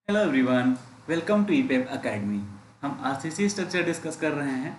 Hello everyone, welcome to ईपेप academy. हम RCC structure discuss कर रहे हैं।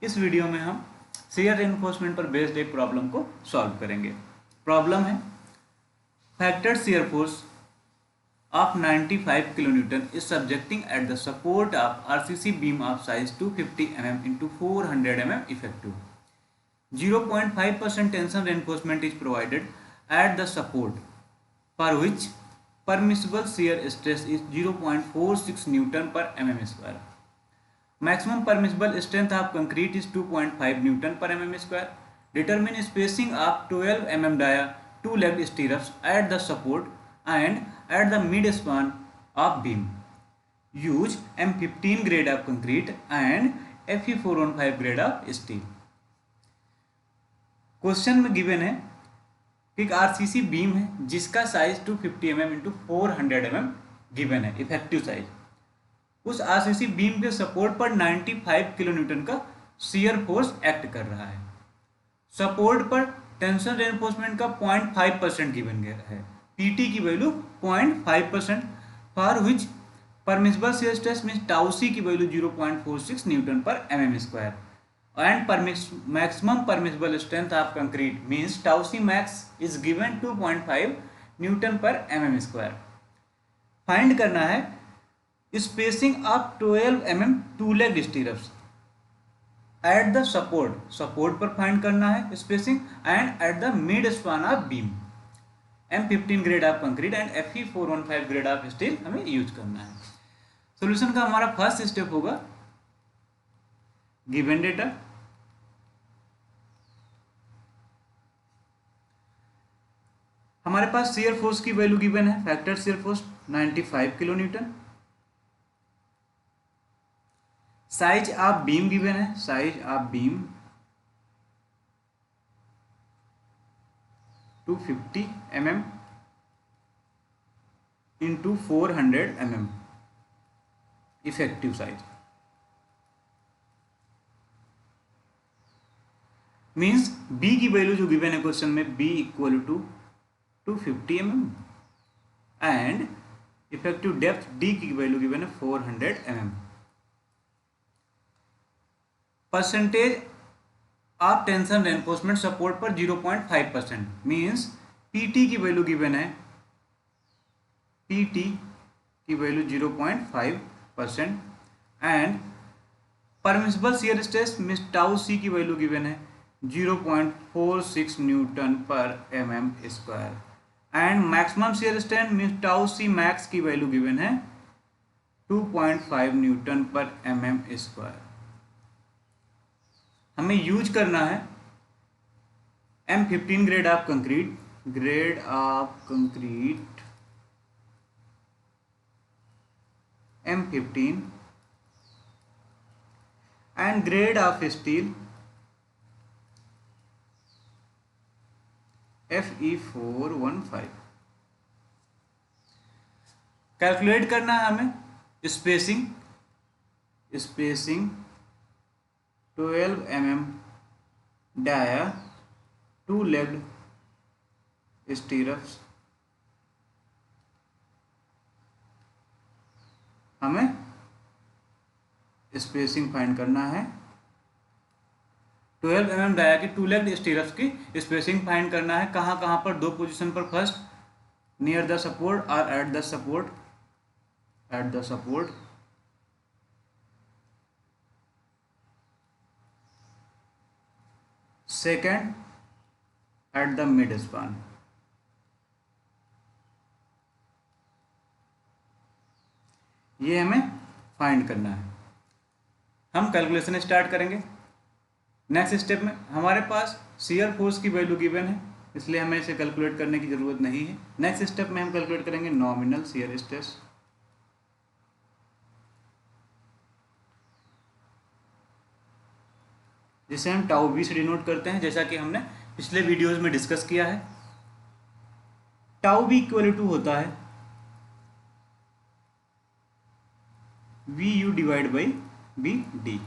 इस वीडियो में हम शियर एनफोर्समेंट पर बेस्ड एक प्रॉब्लम को सॉल्व करेंगे। प्रॉब्लम है factored shear force of 95 kilonewton is subjecting at the support of RCC beam of size 250 mm into 400 mm effective. 0.5% tension reinforcement is provided at the support, for which permissible shear stress is 0.46 Newton per mm square. Maximum permissible strength of concrete is 2.5 Newton per mm square. Determine spacing of 12 mm dia two-legged stirrups at the support and at the mid-span of beam. Use M15 grade of concrete and Fe415 grade of steel. Question में given है कि एक RCC beam है जिसका size 250 mm into 400 mm given है, effective size. उस RCC beam के support पर 95 किलोन्यूटन का शियर फोर्स एक्ट कर रहा है। सपोर्ट पर टेंशन रेनफोर्समेंट का 0.5% गिवन गया है। पीटी की value 0.5%, for which permissible shear stress means tau c की वैल्यू 0.46 न्यूटन पर mm square and maximum permissible strength of concrete means tau c max is given 2.5 Newton per mm square. Find करना है spacing of 12 mm two leg stirrups at the support पर find करना है spacing and at the mid span of beam. M15 grade of concrete and Fe415 grade of steel हमें use करना है। Solution का हमारा फर्स्ट स्टेप होगा given data, हमारे पास शियर फोर्स की वैल्यू गिवन है, factor shear force 95 kilo newton. Size of beam given है, size of beam 250 mm into 400 mm effective size means B की वैल्यू जो गिवन है क्वेश्चन में B equal to 250 mm and effective depth D की value given है 400 mm। Percentage of tension reinforcement support पर 0.5% means PT की value given है, PT की value 0.5% and permissible shear stress means tau c की value given है 0.46 newton पर mm square and maximum shear strength means tau c max की value given है 2.5 Newton पर mm स्क्वायर। हमें यूज करना है M15 grade of concrete M15 and grade of steel Fe415। Calculate करना है हमें spacing 12 mm dia two legged stirrups, हमें स्पेसिंग फाइंड करना है 12 mm डाया की टू लेग्ड स्टीरप्स की स्पेसिंग फाइंड करना है। कहाँ कहाँ पर, दो पोजीशन पर, फर्स्ट नियर द सपोर्ट और at the support, second at the mid span. ये हमें फाइंड करना है। हम कैलकुलेशन स्टार्ट करेंगे। नेक्स्ट स्टेप में हमारे पास शियर फोर्स की वैल्यू गिवन है, इसलिए हमें इसे कैलकुलेट करने की ज़रूरत नहीं है। नेक्स्ट स्टेप में हम कैलकुलेट करेंगे नॉमिनल शियर स्ट्रेस। जिसे हम टाउ बी से डिनोट करते हैं, जैसा कि हमने पिछले वीडियोस में डिस्कस किया है। टाउ बी इक्वल टू होता है V U divide by B D.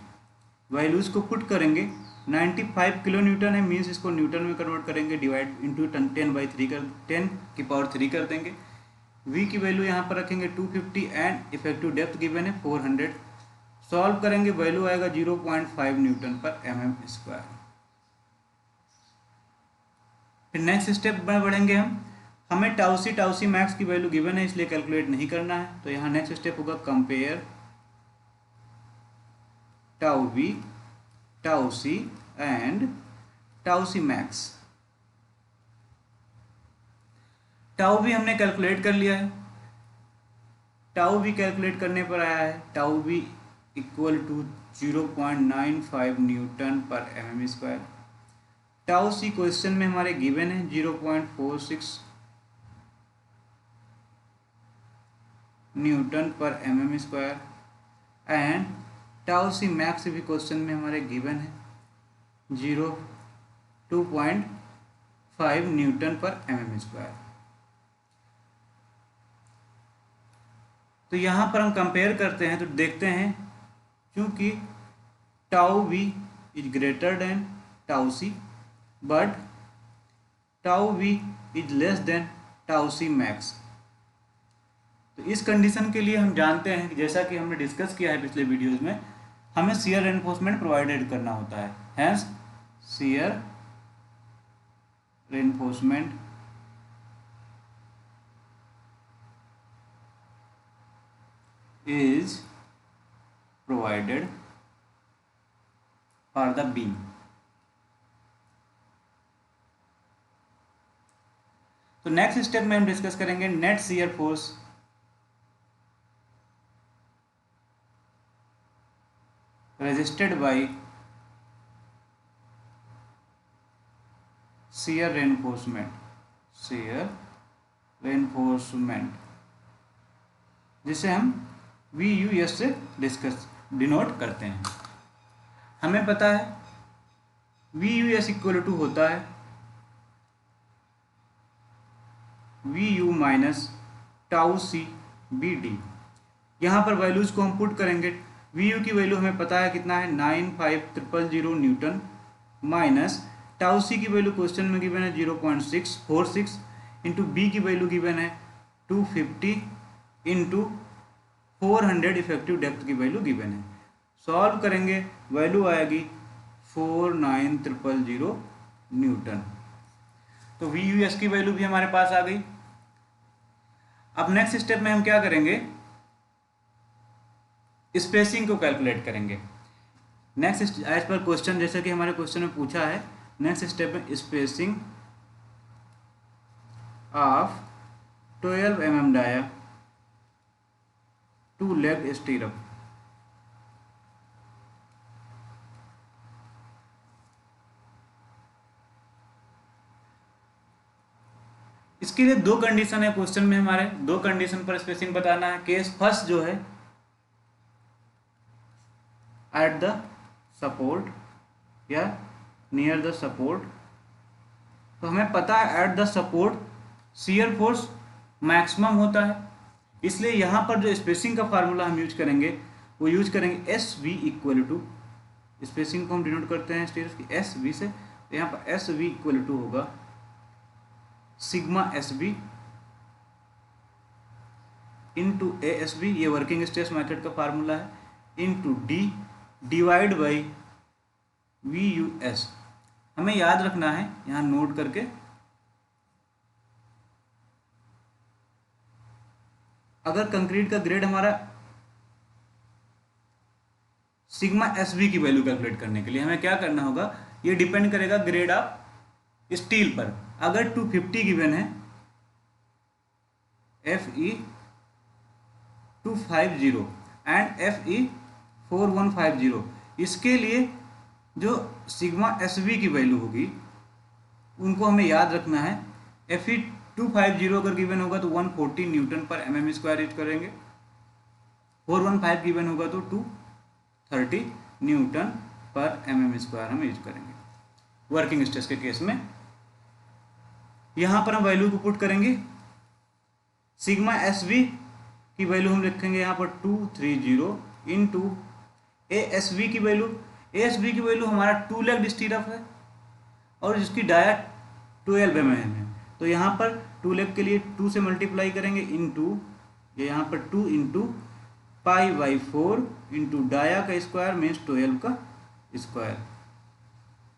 Values को पुट करेंगे, 95 किलो न्यूटन है मीन्स इसको न्यूटन में कन्वर्ट करेंगे, डिवाइड इंटू 10/3 कर 10 की पावर 3 कर देंगे। वी की वैल्यू यहाँ पर रखेंगे 250 एंड इफेक्टिव डेप्थ गिवन है 400। सॉल्व करेंगे, वैल्यू आएगा 0.5 न्यूटन पर एमएम स्क्वायर। फिर नेक्स्ट स्टेप में बढ़ेंगे हमें टाउ सी मैक्स की वैल्यू गिवन है इसलिए कैलकुलेट नहीं करना है। तो यहाँ नेक्स्ट स्टेप होगा compare tau v, tau c and tau c max. Tau भी हमने कैलकुलेट कर लिया है। टाउ भी कैलकुलेट करने पर आया है टाउ भी इक्वल टू 0.95 न्यूटन पर mm square. Tau c question में हमारे गिवन है 0.46 न्यूटन पर mm square and tau c max भी क्वेश्चन में हमारे गिवन है 2.5 न्यूटन पर एमएम स्क्वायर। तो यहाँ पर हम कंपेयर करते हैं तो देखते हैं क्योंकि tau v is greater than tau c but tau v is less than tau c max. तो इस कंडीशन के लिए हम जानते हैं कि जैसा कि हमने डिस्कस किया है पिछले वीडियोस में, हमें शियर रेनफोर्समेंट प्रोवाइडेड करना होता है। Hence shear reinforcement is provided for the beam। तो नेक्स्ट स्टेप में हम डिस्कस करेंगे net shear force resisted by shear reinforcement जिसे हम VUS से डिनोट करते हैं। हमें पता है VUS इक्वल टू होता है VU माइनस टाउ सी BD। यहाँ पर वैल्यूज को हम पुट करेंगे। VU की वैल्यू हमें पता है कितना है 95000 न्यूटन माइनस टाउ सी की वैल्यू क्वेश्चन में गिवन है 0.646 इंटू बी की वैल्यू गिवन है 250 इंटू 400 इफेक्टिव डेप्थ की वैल्यू गिवन है। सॉल्व करेंगे, वैल्यू आएगी 49000 न्यूटन। तो VUS की वैल्यू भी हमारे पास आ गई। अब नेक्स्ट स्टेप में हम क्या करेंगे, स्पेसिंग को कैलकुलेट करेंगे। नेक्स्ट एज पर क्वेश्चन, जैसे कि हमारे क्वेश्चन में पूछा है, नेक्स्ट स्टेप में spacing of 12 mm dia 2 leg stirrup. इसके लिए दो कंडीशन है क्वेश्चन में हमारे, दो कंडीशन पर स्पेसिंग बताना है। केस फर्स्ट जो है एट द सपोर्ट या नियर द सपोर्ट। तो हमें पता है eight the support shear force maximum होता है, इसलिए यहाँ पर जो स्पेसिंग का फार्मूला हम यूज करेंगे वो यूज करेंगे SV इक्वल टू, स्पेसिंग को हम डिनोट करते हैं स्टेयर्स की SV से। तो यहाँ पर SV इक्वल टू होगा सिग्मा SB इंटू ASB, ये वर्किंग स्ट्रेस मेथड का फार्मूला है, into D divide by VUS। हमें याद रखना है यहाँ नोट करके, अगर कंक्रीट का ग्रेड हमारा सिग्मा SB की वैल्यू कैलकुलेट करने के लिए हमें क्या करना होगा, ये डिपेंड करेगा ग्रेड ऑफ स्टील पर। अगर 250 गिवन है FE 250 एंड FE 4150, इसके लिए जो सिग्मा SB की वैल्यू होगी उनको हमें याद रखना है। FE 250 अगर गिवन होगा तो 140 न्यूटन पर mm स्क्वायर यूज करेंगे, 415 गिवन होगा तो 230 न्यूटन पर mm स्क्वायर हम यूज करेंगे वर्किंग स्ट्रेस के केस में। यहाँ पर हम वैल्यू को पुट करेंगे, सिग्मा SB की वैल्यू हम लिखेंगे यहाँ पर 230 इंटू ASB की वैल्यू हमारा 2 लेग स्टीरअप है और जिसकी डाया 12 mm है। तो यहाँ पर 2 लेग के लिए 2 से मल्टीप्लाई करेंगे इंटू ये यहाँ पर 2 इंटू π/4 इंटू डाया का स्क्वायर मीन्स 12 का स्क्वायर,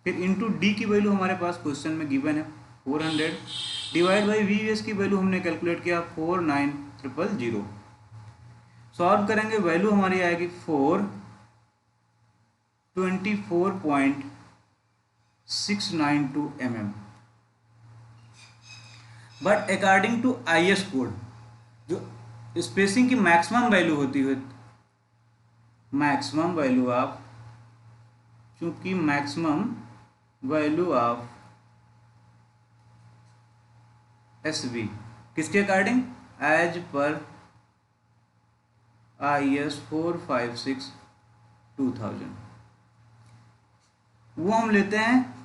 फिर इंटू डी की वैल्यू हमारे पास क्वेश्चन में गिवन है 400, डिवाइड बाई वी एस की वैल्यू हमने कैलकुलेट किया 49000। सॉल्व करेंगे वैल्यू हमारी आएगी 424.692 mm। But according to IS code जो स्पेसिंग की मैक्सिमम वैल्यू होती है, मैक्सिमम वैल्यू ऑफ, चूंकि मैक्सिमम वैल्यू ऑफ SV किसके अकॉर्डिंग, एज पर IS 456/2000, वो हम लेते हैं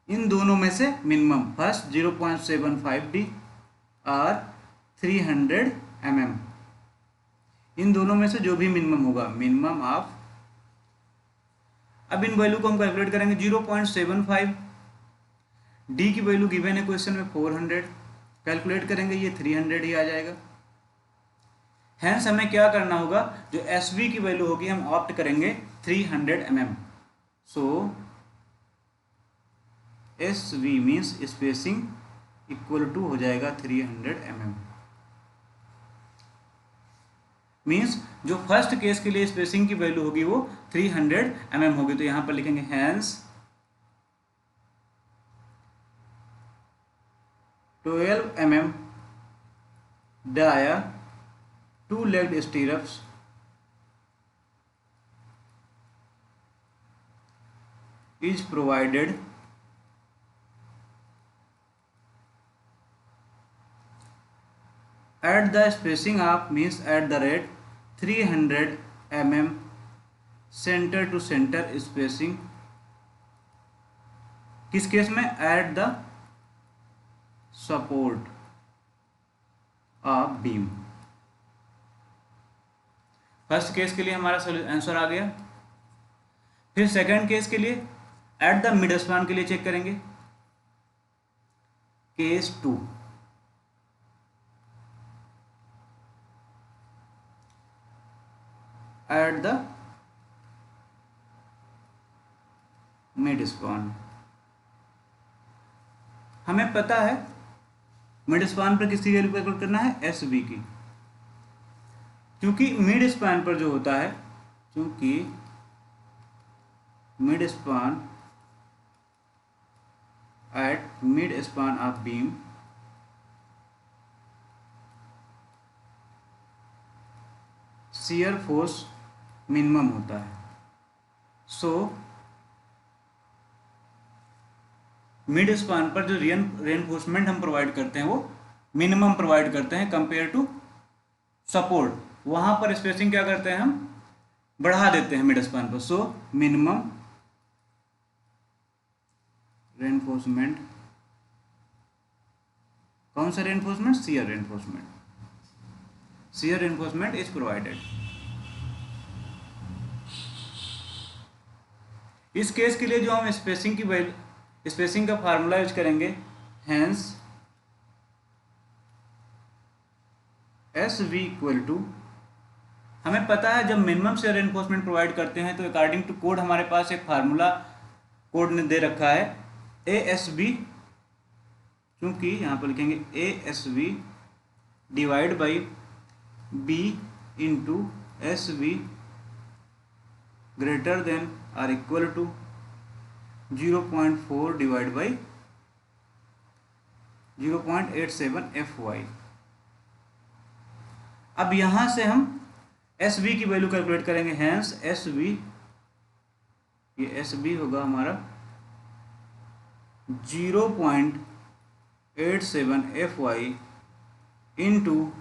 इन दोनों में से मिनिमम, फर्स्ट 0.75D और 300 mm, इन दोनों में से जो भी मिनिमम होगा, मिनिमम ऑफ। अब इन वैल्यू को हम कैलकुलेट करेंगे 0.75, डी की वैल्यू गिवन है क्वेश्चन में 400, कैलकुलेट करेंगे ये 300 ही आ जाएगा। हैंस हमें क्या करना होगा, जो SV की वैल्यू होगी हम ऑप्ट करेंगे 300 mm। So SV means spacing equal to हो जाएगा 300 mm। मीन्स जो फर्स्ट केस के लिए स्पेसिंग की वैल्यू होगी वो 300 mm होगी, तो यहां पर लिखेंगे hence 12 mm dia 2 legged stirrups is provided at the spacing of means at the rate 300 mm center to center spacing, किस केस में, at the support of beam। First case के लिए हमारा आंसर आ गया। फिर सेकंड केस के लिए eight the mid span के लिए चेक करेंगे, case 2, eight the mid span. हमें पता है मिड स्पान पर किसकी वैल्यू कैलकुलेट करना है, SV की, क्योंकि मिड स्पान पर जो होता है, क्योंकि mid span at mid span of beam shear force minimum होता है। सो मिड स्पान पर जो रेनफोर्समेंट हम प्रोवाइड करते हैं वो मिनिमम प्रोवाइड करते हैं कंपेयर टू सपोर्ट। वहां पर स्पेसिंग क्या करते हैं, हम बढ़ा देते हैं मिड स्पान पर। सो मिनिमम रेनफोर्समेंट, कौन सा reinforcement, shear reinforcement, shear reinforcement is provided. इस केस के लिए जो हम स्पेसिंग का फार्मूला यूज करेंगे, हैंस SV इक्वल टू, हमें पता है जब मिनिमम शियर रेनफोर्समेंट प्रोवाइड करते हैं तो अकॉर्डिंग टू कोड हमारे पास एक फार्मूला कोड ने दे रखा है ASB, क्योंकि यहाँ पर लिखेंगे ASB divide by B into SV greater than or equal to 0.4 divide by 0.87 FY। अब यहां से हम SV की वैल्यू कैलकुलेट करेंगे, हैंस SV, ये SV होगा हमारा 0.87 FY into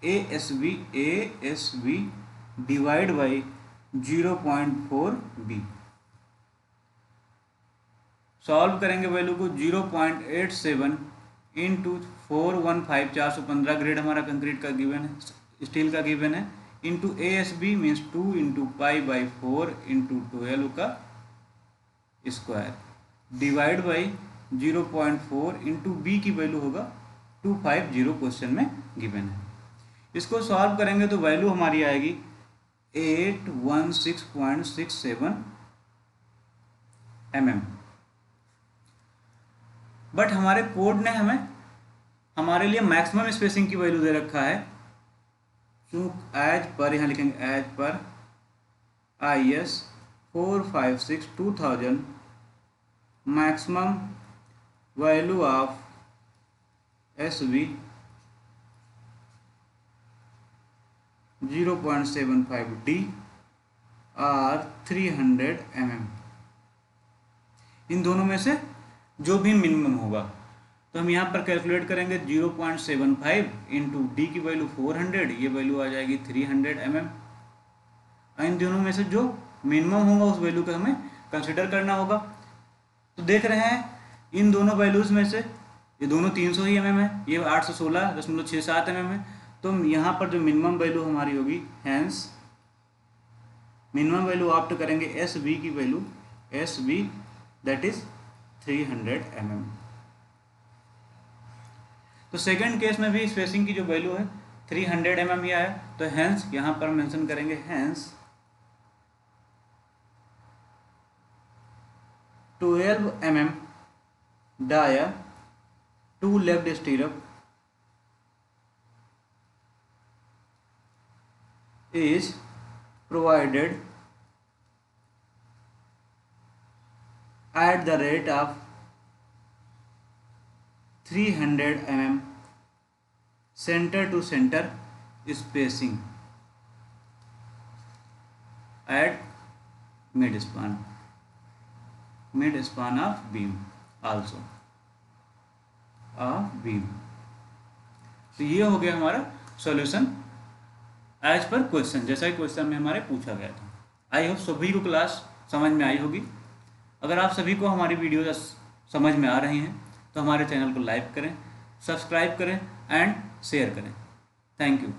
ASB divide by 0.4 B। Solve करेंगे वैल्यू को, 0.87 इंटू 415 415 ग्रेड हमारा कंक्रीट का गिवन है, स्टील का गिवन है, into ASB means 2 into π/4 into 12 का square divide by 0.4 into B की वैल्यू होगा 250 क्वेश्चन में गिवन है। इसको सॉल्व करेंगे तो वैल्यू हमारी आएगी 816.67 mm। बट हमारे कोड ने हमारे लिए मैक्सिमम स्पेसिंग की वैल्यू दे रखा है। एज पर यहाँ लिखेंगे as per IS 456/2000 maximum value of SV 0.75D और 300 mm। इन दोनों में से जो भी मिनिमम होगा तो हम यहाँ पर कैलकुलेट करेंगे 0.75 इंटू डी की वैल्यू 400, ये वैल्यू आ जाएगी 300 mm। इन दोनों में से जो मिनिमम होगा उस वैल्यू को हमें कंसिडर करना होगा। तो देख रहे हैं इन दोनों वैल्यूज़ में से ये दोनों 300 ही mm है, ये 816.67 mm है। तो यहाँ पर जो मिनिमम वैल्यू हमारी होगी, हैंस मिनिमम वैल्यू ऑप्ट करेंगे SV की value, SV that is 300 mm। तो सेकंड केस में भी स्पेसिंग की जो वैल्यू है 300 mm ही आया, तो हैंस यहाँ पर मेंशन करेंगे hence 12 mm dia 2 left stirrup is provided at the rate of 300 mm center to center spacing at midspan of beam also of beam। तो ये हो गया हमारा सॉल्यूशन एज पर क्वेश्चन, जैसा कि क्वेश्चन में हमारे पूछा गया था। आई होप सभी को क्लास समझ में आई होगी। अगर आप सभी को हमारी वीडियो समझ में आ रही हैं तो हमारे चैनल को लाइक करें, सब्सक्राइब करें एंड शेयर करें। Thank you.